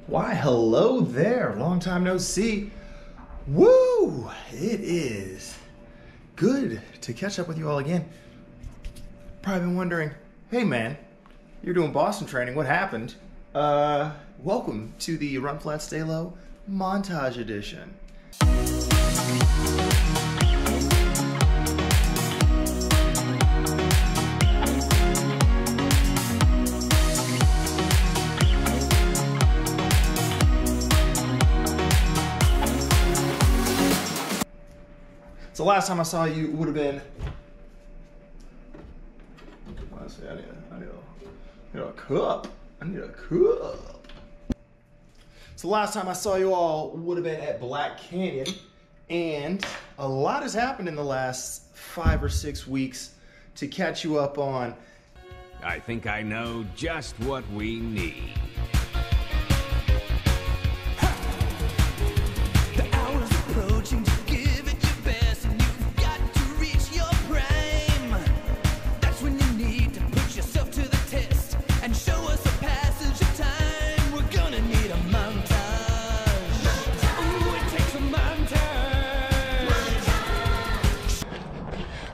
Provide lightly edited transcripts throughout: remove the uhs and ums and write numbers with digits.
Why, hello there. Long time no see. Woo! It is good to catch up with you all again. Probably been wondering, hey man, you're doing Boston training, what happened? Welcome to the Run Flat Stay Low montage edition. So last time I saw you would have been. Honestly, I need a cup. I need a cup. So last time I saw you all would have been at Black Canyon, and a lot has happened in the last 5 or 6 weeks to catch you up on. I think I know just what we need.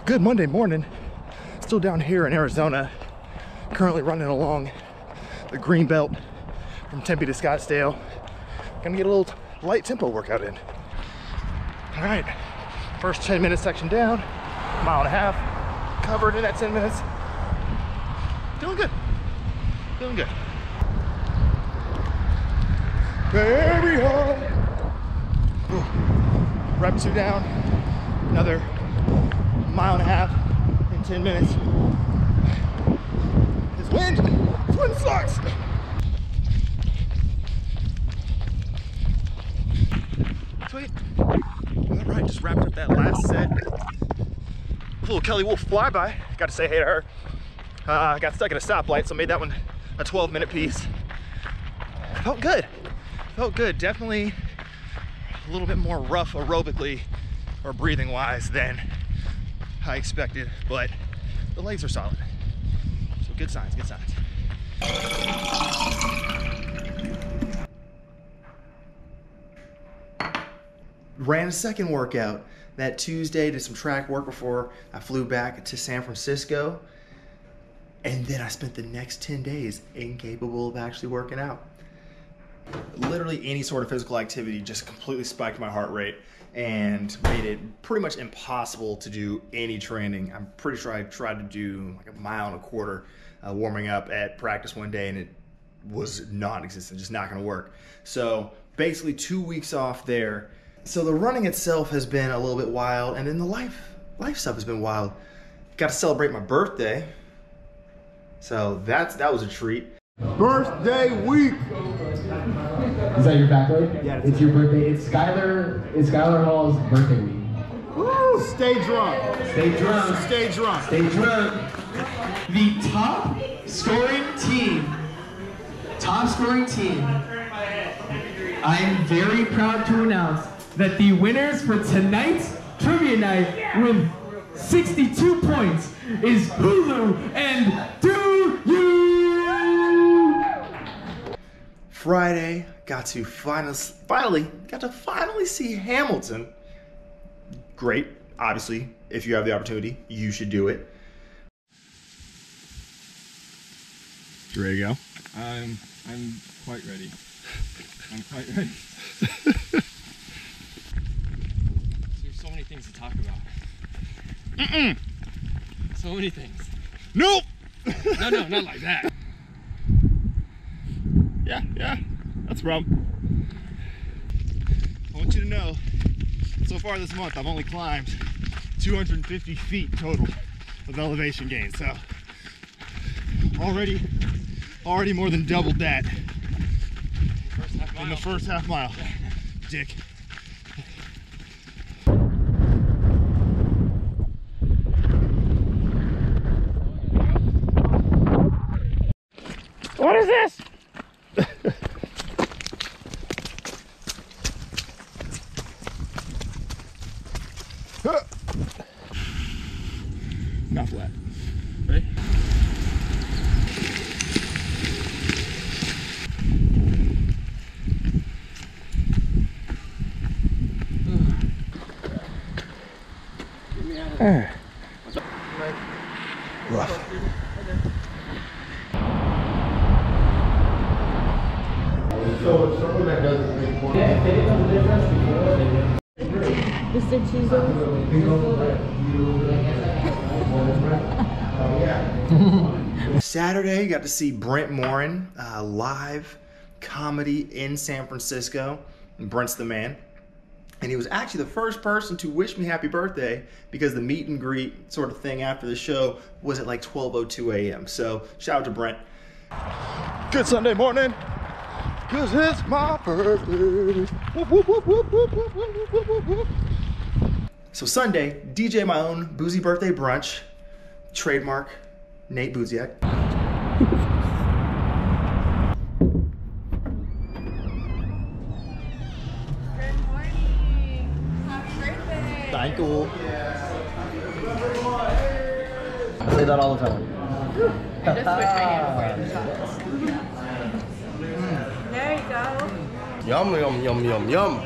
Good Monday morning. Still down here in Arizona, currently running along the green belt from Tempe to Scottsdale. Gonna get a little light tempo workout in. All right, first 10-minute section down, mile and a half covered in that 10 minutes. Doing good, doing good. Baby home. Reps are down, another mile and a half in 10 minutes. This wind sucks. Sweet. All right, just wrapped up that last set. Little Kelly Wolf flyby. Got to say hey to her. Got stuck at a stoplight, so made that one a 12-minute piece. Felt good. Felt good. Definitely a little bit more rough aerobically or breathing wise than I expected, but the legs are solid. So good signs, good signs. Ran a second workout that Tuesday, did some track work before I flew back to San Francisco. And then I spent the next 10 days incapable of actually working out. Literally any sort of physical activity just completely spiked my heart rate and made it pretty much impossible to do any training. I'm pretty sure I tried to do like 1.25 miles warming up at practice one day, and it was non-existent, just not gonna work. So basically 2 weeks off there. So the running itself has been a little bit wild, and then the life stuff has been wild. Got to celebrate my birthday. So that was a treat. Birthday week! Is that your backload? Yeah. It's your birthday. It's Schuyler Hall's birthday week. Woo! Stay drunk. Stay drunk. Stay drunk. Stay drunk. The top scoring team. I am very proud to announce that the winners for tonight's trivia night with 62 points is Hulu and Do You. Friday, got to finally see Hamilton. Great, obviously, if you have the opportunity, you should do it. You ready to go? I'm quite ready. I'm quite ready. There's so many things to talk about. So many things. Nope! No, not like that. Yeah, that's the problem. I want you to know, so far this month, I've only climbed 250 feet total of elevation gain. So already more than doubled that in the first half mile. Dick. What is this? Not flat. Ready? Rough. So it's someone that doesn't drink more. Yeah, they didn't know the difference before. Mr. Cheezo. Saturday, got to see Brent Morin live comedy in San Francisco. And Brent's the man. And he was actually the first person to wish me happy birthday because the meet and greet sort of thing after the show was at like 12:02 a.m. So shout out to Brent. Good Sunday morning, cause it's my birthday. So Sunday, DJ my own boozy birthday brunch, trademark Nate Buziak. Thank you. I say that all the time. I just put my hand over the shots. There you go. Yum, yum, yum, yum, yum.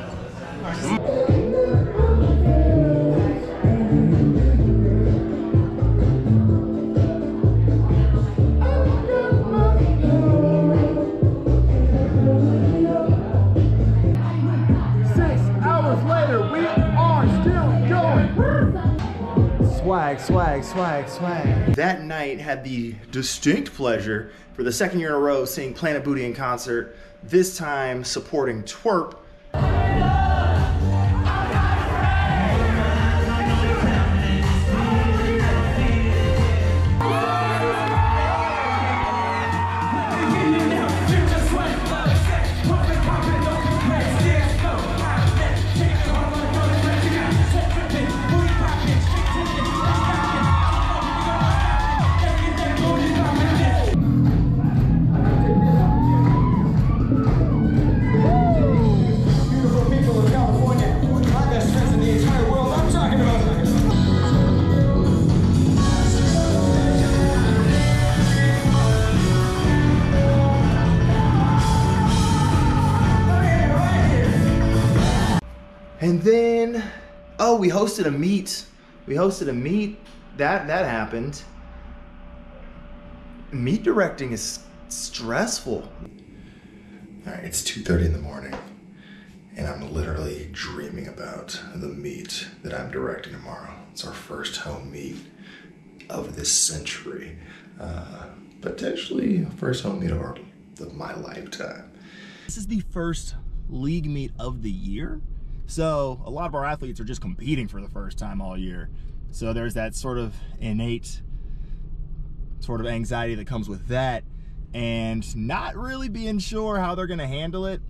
Swag, swag, swag, swag. That night had the distinct pleasure for the second year in a row seeing Planet Booty in concert, this time supporting Twerp. 'Then, oh, we hosted a meet. That happened. Meet directing is stressful. All right, it's 2:30 in the morning, and I'm literally dreaming about the meet that I'm directing tomorrow. It's our first home meet of this century. Potentially first home meet of my lifetime. This is the first league meet of the year. So a lot of our athletes are just competing for the first time all year. So there's that sort of innate sort of anxiety that comes with that, and not really being sure how they're gonna handle it.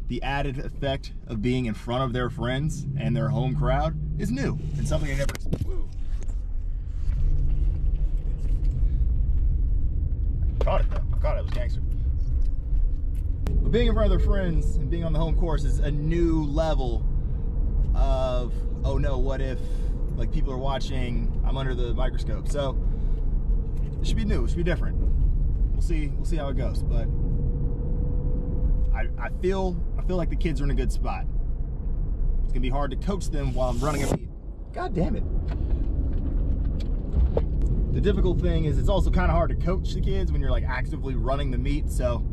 The added effect of being in front of their friends and their home crowd is new and something I never experienced. Caught it though, I caught it, it was gangster. But being in front of their friends and being on the home course is a new level of, oh no, what if like people are watching, I'm under the microscope. So it should be new, it should be different. We'll see how it goes. But I feel like the kids are in a good spot. It's gonna be hard to coach them while I'm running a meet. God damn it. The difficult thing is it's also kind of hard to coach the kids when you're like actively running the meet, so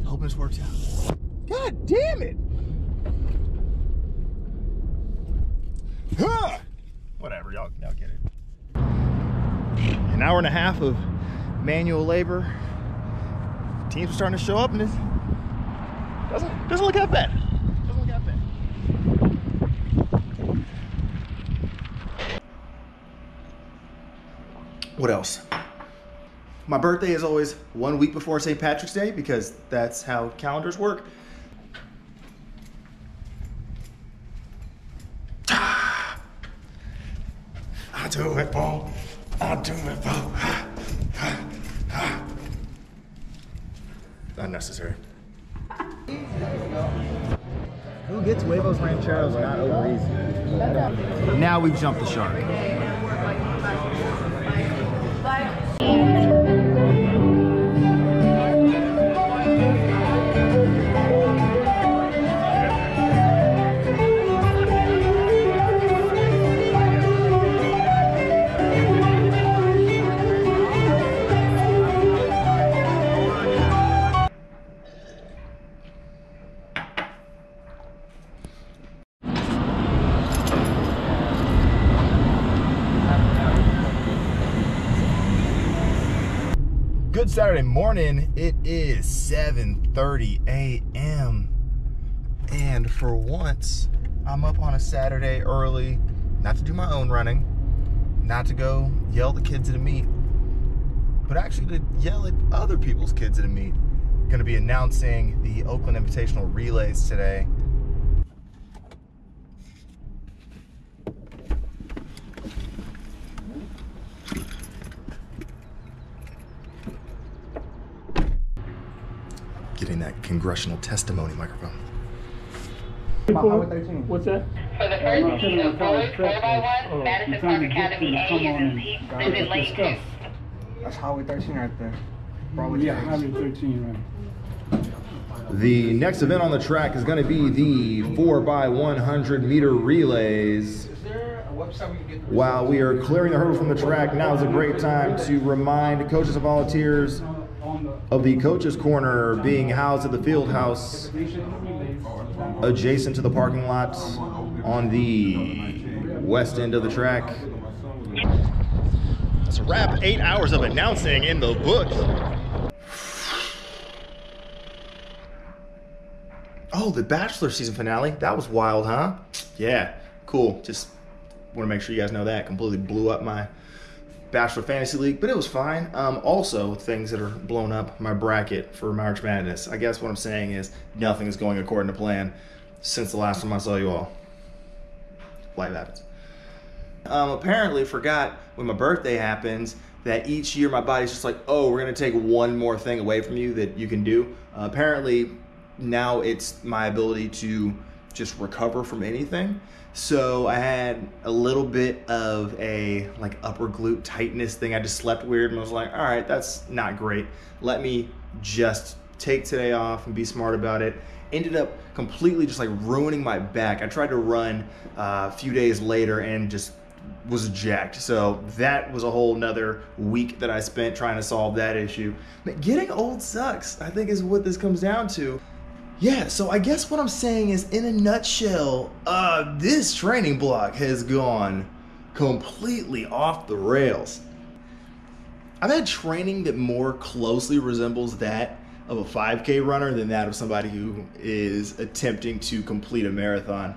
hoping this works out. God damn it! Huh. Whatever, y'all get it. An hour and a half of manual labor. Teams are starting to show up, and it doesn't look that bad. Doesn't look that bad. What else? My birthday is always 1 week before St. Patrick's Day because that's how calendars work. I do it, Bo. I do it, Bo. Unnecessary. Who gets huevos rancheros not over easy? Now we've jumped the shark. Good Saturday morning. It is 7:30 a.m. and for once I'm up on a Saturday early, not to do my own running, not to go yell at the kids at a meet, but actually to yell at other people's kids at a meet. Going to be announcing the Oakland Invitational Relays today. Getting that congressional testimony microphone. What's that? For the first meet of boys 4x1, Madison Park Academy A is in Heat Exhibit Lane 2. That's Highway 13 right there. Yeah, Highway 13, right. The next event on the track is going to be the 4x100 meter relays. While we are clearing the hurdle from the track, now is a great time to remind coaches and volunteers of the coaches' corner being housed at the field house adjacent to the parking lot on the west end of the track. That's a wrap. 8 hours of announcing in the book. Oh, the Bachelor season finale. That was wild, huh? Yeah, cool. Just want to make sure you guys know that. Completely blew up my Bachelor Fantasy League, but it was fine. Also, things that are blown up my bracket for March Madness. I guess what I'm saying is nothing is going according to plan since the last time I saw you all. Life happens. Apparently forgot when my birthday happens that each year my body's just like, oh, we're going to take one more thing away from you that you can do. Apparently now it's my ability to just recover from anything. So I had a little bit of a like upper glute tightness thing. I just slept weird and I was like, all right, that's not great. Let me just take today off and be smart about it. Ended up completely just like ruining my back. I tried to run a few days later and just was jacked. So that was a whole nother week that I spent trying to solve that issue. But getting old sucks, I think is what this comes down to. Yeah, so I guess what I'm saying is, in a nutshell, this training block has gone completely off the rails. I've had training that more closely resembles that of a 5K runner than that of somebody who is attempting to complete a marathon.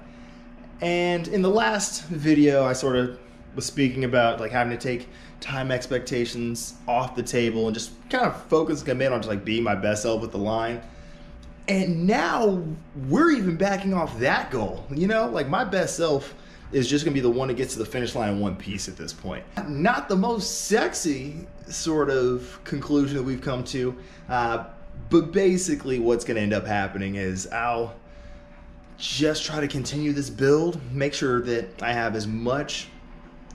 And in the last video, I sort of was speaking about like having to take time expectations off the table and just kind of focus them in on just like being my best self with the line. And now we're even backing off that goal. You know, like my best self is just gonna be the one that gets to the finish line in one piece at this point. Not the most sexy sort of conclusion that we've come to, but basically what's gonna end up happening is I'll just try to continue this build, make sure that I have as much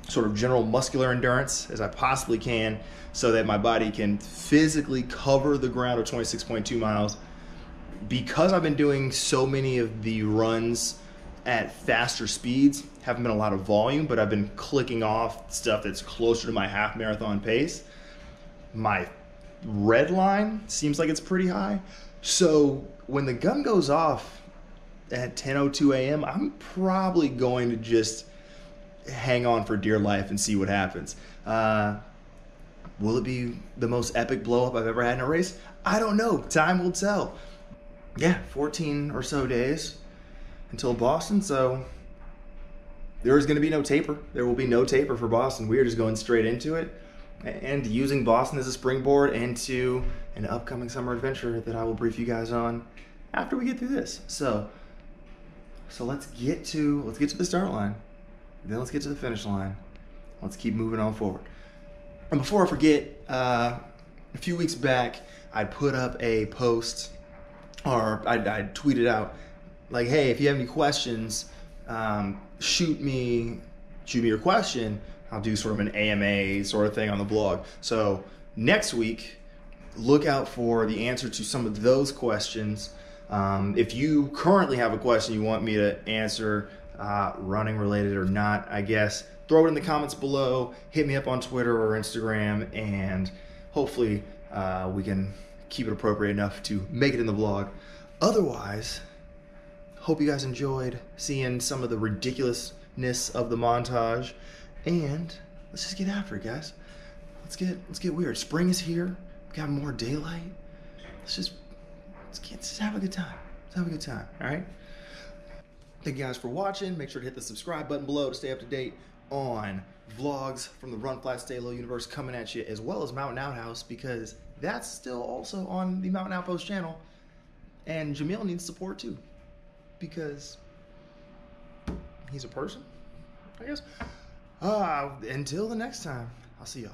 sort of general muscular endurance as I possibly can so that my body can physically cover the ground of 26.2 miles. Because I've been doing so many of the runs at faster speeds, haven't been a lot of volume, but I've been clicking off stuff that's closer to my half marathon pace. My red line seems like it's pretty high. So when the gun goes off at 10:02 a.m., I'm probably going to just hang on for dear life and see what happens. Will it be the most epic blow up I've ever had in a race? I don't know. Time will tell. Yeah, 14 or so days until Boston, so there is going to be no taper. There will be no taper for Boston. We are just going straight into it and using Boston as a springboard into an upcoming summer adventure that I will brief you guys on after we get through this. So let's get to the start line. Then let's get to the finish line. Let's keep moving on forward. And before I forget, a few weeks back, I put up a post, or I tweeted out, like, hey, if you have any questions, shoot me your question. I'll do sort of an AMA sort of thing on the blog. So next week, look out for the answer to some of those questions. If you currently have a question you want me to answer, running related or not, I guess, throw it in the comments below, hit me up on Twitter or Instagram, and hopefully we can keep it appropriate enough to make it in the vlog. Otherwise, hope you guys enjoyed seeing some of the ridiculousness of the montage, and let's just get after it, guys. Let's get weird. Spring is here. got more daylight. Let's just have a good time. Let's have a good time, all right? Thank you guys for watching. Make sure to hit the subscribe button below to stay up to date on vlogs from the Run Flat Stay Low universe coming at you, as well as Mountain Outhouse, because that's still also on the Mountain Outpost channel. And Jamil needs support too, because he's a person, I guess. Until the next time, I'll see y'all.